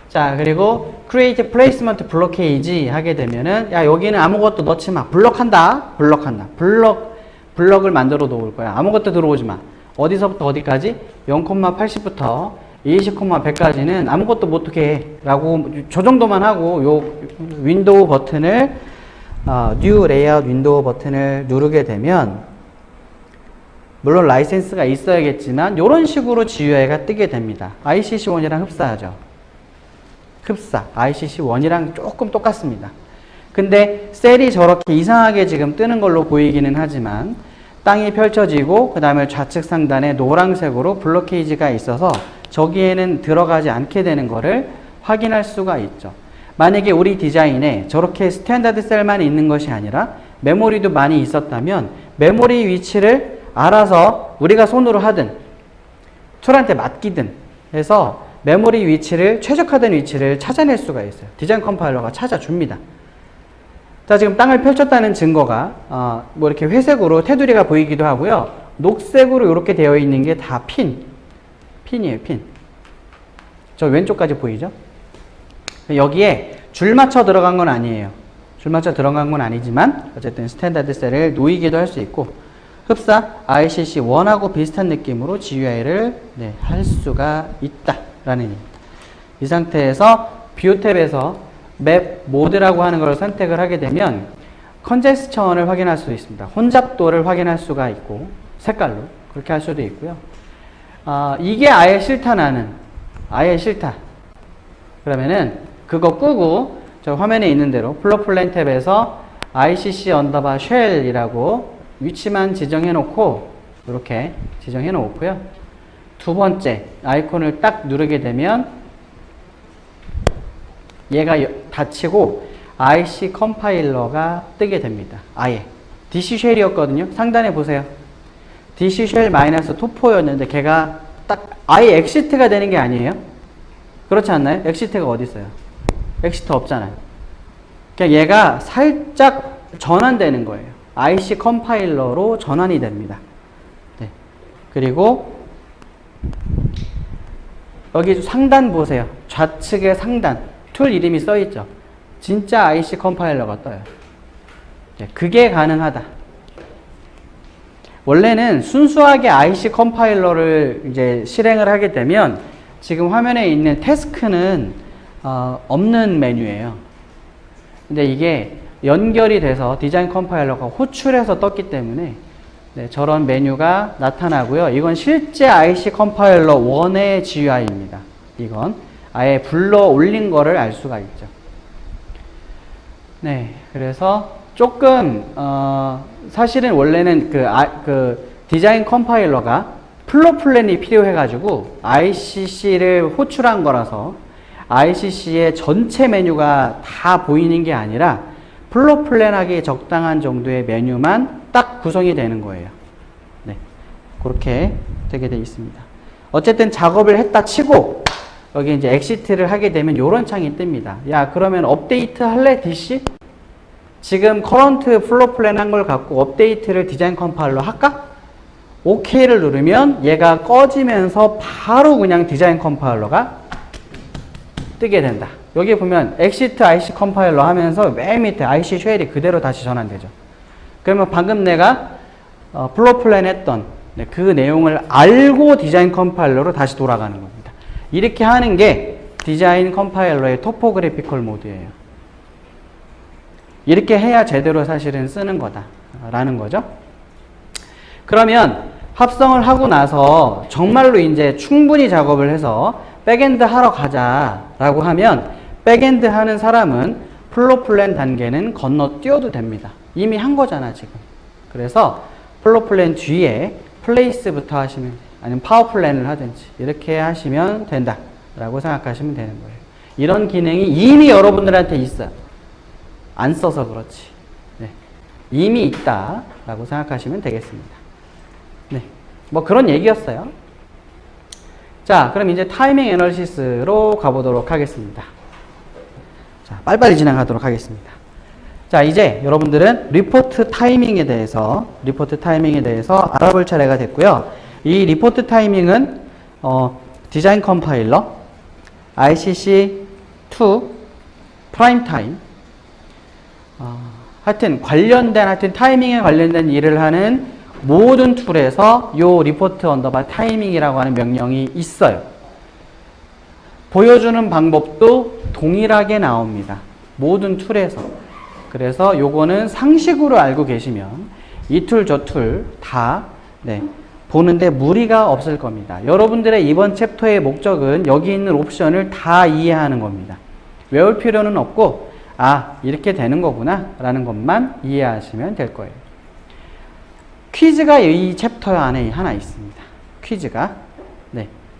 자, 그리고 create placement blockage 하게 되면은 야, 여기는 아무것도 넣지 마. 블럭한다. 블럭을 만들어 놓을 거야. 아무것도 들어오지 마. 어디서부터 어디까지? 0,80부터 20,100까지는 아무것도 못 하게 해. 라고 저 정도만 하고 요 윈도우 버튼을 new layout 윈도우 버튼을 누르게 되면 물론 라이센스가 있어야겠지만 이런 식으로 GUI가 뜨게 됩니다. ICC1이랑 흡사하죠. ICC1이랑 조금 똑같습니다. 근데 셀이 저렇게 이상하게 지금 뜨는 걸로 보이기는 하지만 땅이 펼쳐지고 그 다음에 좌측 상단에 노란색으로 블로케이지가 있어서 저기에는 들어가지 않게 되는 거를 확인할 수가 있죠. 만약에 우리 디자인에 저렇게 스탠다드 셀만 있는 것이 아니라 메모리도 많이 있었다면 메모리 위치를 알아서 우리가 손으로 하든 툴한테 맡기든 해서 메모리 위치를 최적화된 위치를 찾아낼 수가 있어요. 디자인 컴파일러가 찾아줍니다. 자, 지금 땅을 펼쳤다는 증거가 뭐 이렇게 회색으로 테두리가 보이기도 하고요. 녹색으로 이렇게 되어 있는 게 다 핀이에요. 핀. 저 왼쪽까지 보이죠? 여기에 줄 맞춰 들어간 건 아니에요. 줄 맞춰 들어간 건 아니지만 어쨌든 스탠다드 셀을 놓이기도 할 수 있고 흡사 ICC1하고 비슷한 느낌으로 GUI를 할 수가 있다라는 얘기입니다. 이 상태에서 뷰 탭에서 맵 모드라고 하는 걸 선택을 하게 되면 컨제스천을 확인할 수 있습니다. 혼잡도를 확인할 수가 있고 색깔로 그렇게 할 수도 있고요. 이게 아예 싫다 나는 아예 싫다. 그러면은 그거 끄고 저 화면에 있는 대로 플로플랜 탭에서 ICC 언더바 쉘이라고 위치만 지정해 놓고 이렇게 지정해 놓고요. 두 번째 아이콘을 딱 누르게 되면 얘가 닫히고 IC 컴파일러가 뜨게 됩니다. 아예 DC 쉘이었거든요. 상단에 보세요. DC 쉘 마이너스 토포였는데 걔가 딱 아예 엑시트가 되는 게 아니에요. 그렇지 않나요? 엑시트가 어디 있어요? 엑시트 없잖아요. 그냥 얘가 살짝 전환되는 거예요. IC 컴파일러로 전환이 됩니다. 네. 그리고 여기 상단 보세요. 좌측의 상단 툴 이름이 써 있죠. 진짜 IC 컴파일러가 떠요. 네. 그게 가능하다. 원래는 순수하게 IC 컴파일러를 이제 실행을 하게 되면 지금 화면에 있는 태스크는 없는 메뉴예요. 근데 이게 연결이 돼서 디자인 컴파일러가 호출해서 떴기 때문에 저런 메뉴가 나타나고요. 이건 실제 IC 컴파일러 1의 GUI입니다. 이건 아예 불러 올린 거를 알 수가 있죠. 네, 그래서 조금 사실은 원래는 그 디자인 컴파일러가 플로 플랜이 필요해가지고 ICC를 호출한 거라서 ICC의 전체 메뉴가 다 보이는 게 아니라 플로 플랜하기 적당한 정도의 메뉴만 딱 구성이 되는 거예요. 네, 그렇게 되게 돼 있습니다. 어쨌든 작업을 했다 치고 여기 이제 엑시트를 하게 되면 이런 창이 뜹니다. 야, 그러면 업데이트 할래? DC? 지금 커런트 플로 플랜 한 걸 갖고 업데이트를 디자인 컴파일러 할까? OK를 누르면 얘가 꺼지면서 바로 그냥 디자인 컴파일러가 뜨게 된다. 여기 보면 exit IC 컴파일러 하면서 맨 밑에 IC 쉘이 그대로 다시 전환되죠. 그러면 방금 내가 플로 플랜 했던 그 내용을 알고 디자인 컴파일러로 다시 돌아가는 겁니다. 이렇게 하는 게 디자인 컴파일러의 토포그래피컬 모드예요. 이렇게 해야 제대로 사실은 쓰는 거다라는 거죠. 그러면 합성을 하고 나서 정말로 이제 충분히 작업을 해서 백엔드 하러 가자라고 하면 백엔드 하는 사람은 플로 플랜 단계는 건너뛰어도 됩니다. 이미 한 거잖아 지금. 그래서 플로 플랜 뒤에 플레이스부터 하시면 아니면 파워 플랜을 하든지 이렇게 하시면 된다라고 생각하시면 되는 거예요. 이런 기능이 이미 여러분들한테 있어요. 안 써서 그렇지. 네. 이미 있다라고 생각하시면 되겠습니다. 네. 뭐 그런 얘기였어요. 자, 그럼 이제 타이밍 애널리시스로 가보도록 하겠습니다. 자, 빨리빨리 진행하도록 하겠습니다. 자, 이제 여러분들은 리포트 타이밍에 대해서 알아볼 차례가 됐고요. 이 리포트 타이밍은 디자인 컴파일러, ICC2 프라임 타임, 하여튼 타이밍에 관련된 일을 하는 모든 툴에서 요 리포트 언더바 타이밍이라고 하는 명령이 있어요. 보여주는 방법도 동일하게 나옵니다. 모든 툴에서. 그래서 요거는 상식으로 알고 계시면 이 툴 저 툴 다 보는데 무리가 없을 겁니다. 여러분들의 이번 챕터의 목적은 여기 있는 옵션을 다 이해하는 겁니다. 외울 필요는 없고 이렇게 되는 거구나 라는 것만 이해하시면 될 거예요. 퀴즈가 이 챕터 안에 하나 있습니다. 퀴즈가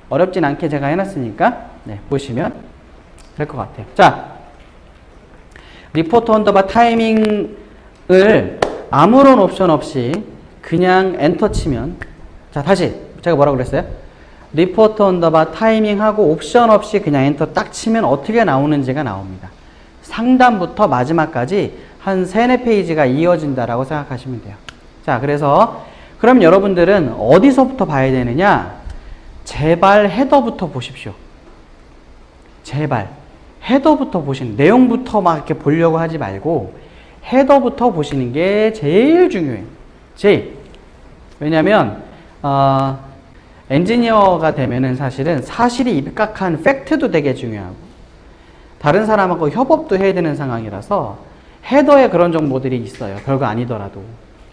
어렵진 않게 제가 해놨으니까 보시면 될 것 같아요. 자, 리포트 언더바 타이밍을 아무런 옵션 없이 그냥 엔터 치면, 자, 다시 제가 뭐라고 그랬어요? 리포트 언더바 타이밍하고 옵션 없이 그냥 엔터 딱 치면 어떻게 나오는지가 나옵니다. 상단부터 마지막까지 한 3, 4페이지가 이어진다라고 생각하시면 돼요. 자, 그래서 그럼 여러분들은 어디서부터 봐야 되느냐? 제발 헤더부터 보십시오. 제발 헤더부터 보시는, 내용부터 막 이렇게 보려고 하지 말고 헤더부터 보시는 게 제일 중요해요. 제일. 왜냐면 엔지니어가 되면은 사실은 사실이 입각한 팩트도 되게 중요하고 다른 사람하고 협업도 해야 되는 상황이라서 헤더에 그런 정보들이 있어요. 별거 아니더라도.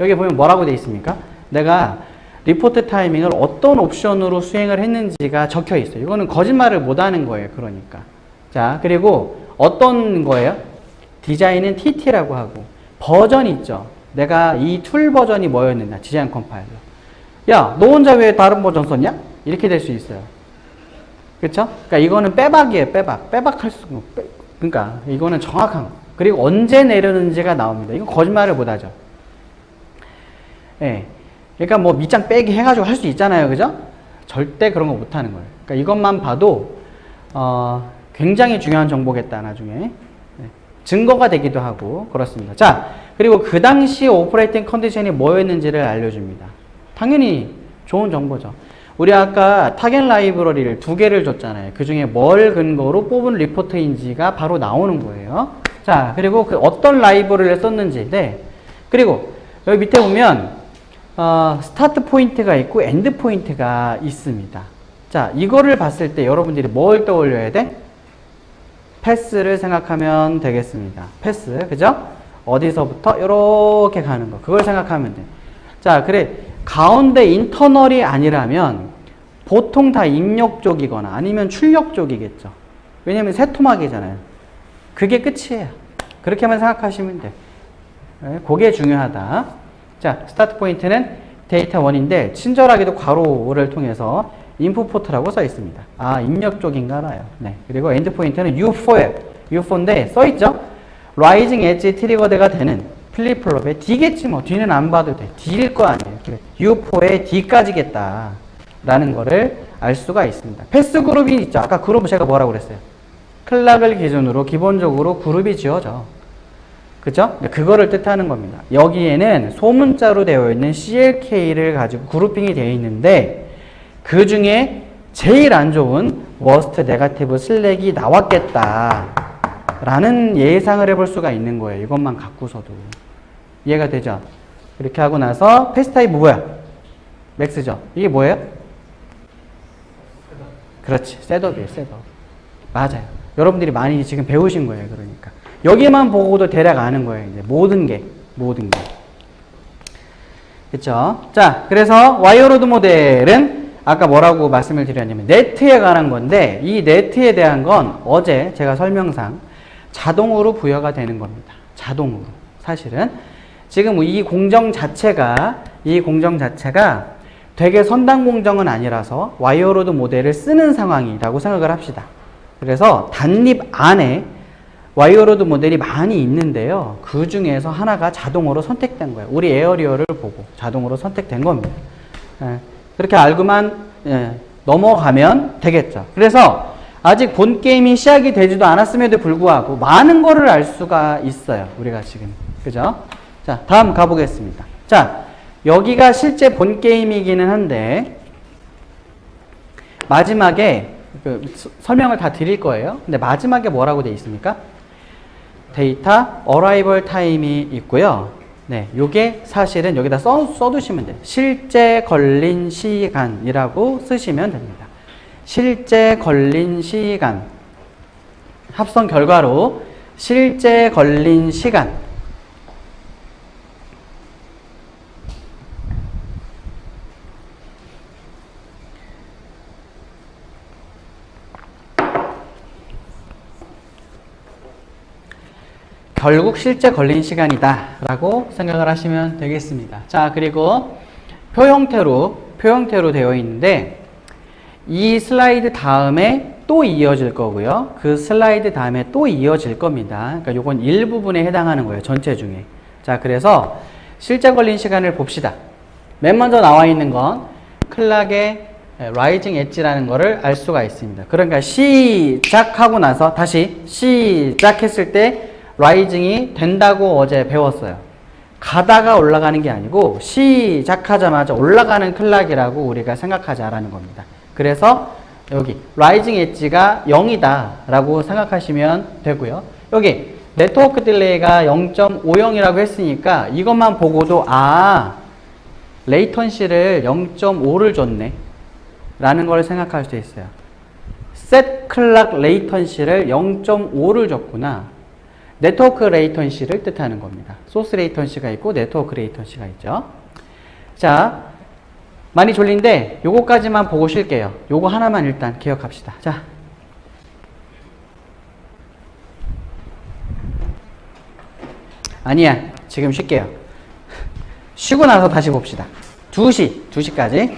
여기 보면 뭐라고 되어 있습니까? 내가 리포트 타이밍을 어떤 옵션으로 수행을 했는지가 적혀 있어요. 이거는 거짓말을 못 하는 거예요. 그러니까. 자, 그리고 어떤 거예요? 디자인은 TT라고 하고 버전이 있죠. 내가 이 툴 버전이 뭐였느냐? 디자인 컴파일러. 야, 너 혼자 왜 다른 버전 썼냐? 이렇게 될 수 있어요. 그쵸? 그러니까 이거는 빼박이에요. 빼박할 수가 없고. 그러니까 이거는 정확한 거. 그리고 언제 내렸는지가 나옵니다. 이건 거짓말을 못 하죠. 예. 그러니까 뭐 밑장 빼기 해가지고 할 수 있잖아요. 그죠? 절대 그런 거 못 하는 거예요. 그러니까 이것만 봐도, 굉장히 중요한 정보겠다, 나중에. 네. 증거가 되기도 하고, 그렇습니다. 자, 그리고 그 당시 오퍼레이팅 컨디션이 뭐였는지를 알려줍니다. 당연히 좋은 정보죠. 우리 아까 타겟 라이브러리를 2개를 줬잖아요. 그 중에 뭘 근거로 뽑은 리포트인지가 바로 나오는 거예요. 자, 그리고 그 어떤 라이브러리를 썼는지. 네. 그리고 여기 밑에 보면 스타트 포인트가 있고 엔드 포인트가 있습니다. 자, 이거를 봤을 때 여러분들이 뭘 떠올려야 돼? 패스를 생각하면 되겠습니다. 패스, 그죠? 어디서부터 이렇게 가는 거. 그걸 생각하면 돼. 자, 그래. 가운데 인터널이 아니라면 보통 다 입력 쪽이거나 아니면 출력 쪽이겠죠. 왜냐면 세 토막이잖아요. 그게 끝이에요. 그렇게만 생각하시면 돼. 네, 그게 중요하다. 자, 스타트 포인트는 데이터 1인데 친절하게도 괄호를 통해서 인풋 포트라고 써 있습니다. 아, 입력 쪽인가 봐요. 네. 그리고 엔드 포인트는 U4예요. U4인데 써 있죠? 라이징 엣지 트리거드가 되는 플립플롭에 D겠지 뭐. D는 안 봐도 돼. D일 거 아니에요. 그래. U4에 D까지겠다 라는 거를 알 수가 있습니다. 패스 그룹이 있죠. 아까 그룹 제가 뭐라고 그랬어요? 클락을 기준으로 기본적으로 그룹이 지어져. 그죠? 그거를 뜻하는 겁니다. 여기에는 소문자로 되어 있는 CLK를 가지고 그룹핑이 되어 있는데 그 중에 제일 안 좋은 워스트 네거티브 슬랙이 나왔겠다 라는 예상을 해볼 수가 있는 거예요. 이것만 갖고서도. 이해가 되죠? 이렇게 하고 나서 패스 타입 뭐야? 맥스죠? 이게 뭐예요? 그렇지. 셋업이에요. 셋업. 맞아요. 여러분들이 많이 지금 배우신 거예요. 그러니까. 여기만 보고도 대략 아는 거예요. 이제 모든 게. 그쵸? 자, 그래서 와이어로드 모델은 아까 뭐라고 말씀을 드렸냐면 네트에 관한 건데 이 네트에 대한 건 어제 제가 설명상 자동으로 부여가 되는 겁니다. 자동으로. 사실은 지금 이 공정 자체가 되게 선당 공정은 아니라서 와이어로드 모델을 쓰는 상황이라고 생각을 합시다. 그래서 단립 안에 와이어로드 모델이 많이 있는데요. 그 중에서 하나가 자동으로 선택된 거예요. 우리 에어리어를 보고 자동으로 선택된 겁니다. 예, 그렇게 알고만 넘어가면 되겠죠. 그래서 아직 본 게임이 시작이 되지도 않았음에도 불구하고 많은 거를 알 수가 있어요. 우리가 지금. 그죠? 자, 다음 가보겠습니다. 자, 여기가 실제 본 게임이기는 한데 마지막에 설명을 다 드릴 거예요. 근데 마지막에 뭐라고 되어 있습니까? 데이터 어라이벌 타임이 있고요. 네, 요게 사실은 여기다 써두시면 돼요. 실제 걸린 시간이라고 쓰시면 됩니다. 실제 걸린 시간. 합성 결과로 실제 걸린 시간. 결국 실제 걸린 시간이다 라고 생각을 하시면 되겠습니다. 자, 그리고 표 형태로 되어 있는데 이 슬라이드 다음에 또 이어질 거고요. 그 슬라이드 다음에 또 이어질 겁니다. 그러니까 요건 일부분에 해당하는 거예요. 전체 중에. 자, 그래서 실제 걸린 시간을 봅시다. 맨 먼저 나와 있는 건 클락의 라이징 엣지라는 거를 알 수가 있습니다. 그러니까 시작하고 나서 다시 시작했을 때 라이징이 된다고 어제 배웠어요. 가다가 올라가는 게 아니고 시작하자마자 올라가는 클락이라고 우리가 생각하자라는 겁니다. 그래서 여기 라이징 엣지가 0이다 라고 생각하시면 되고요. 여기 네트워크 딜레이가 0.50이라고 했으니까 이것만 보고도 레이턴시를 0.5를 줬네 라는 걸 생각할 수 있어요. set clock 레이턴시를 0.5를 줬구나. 네트워크 레이턴시를 뜻하는 겁니다. 소스 레이턴시가 있고 네트워크 레이턴시가 있죠. 자, 많이 졸린데 요거까지만 보고 쉴게요. 요거 하나만 일단 기억합시다. 자, 아니야, 지금 쉴게요. 쉬고 나서 다시 봅시다. 2시까지.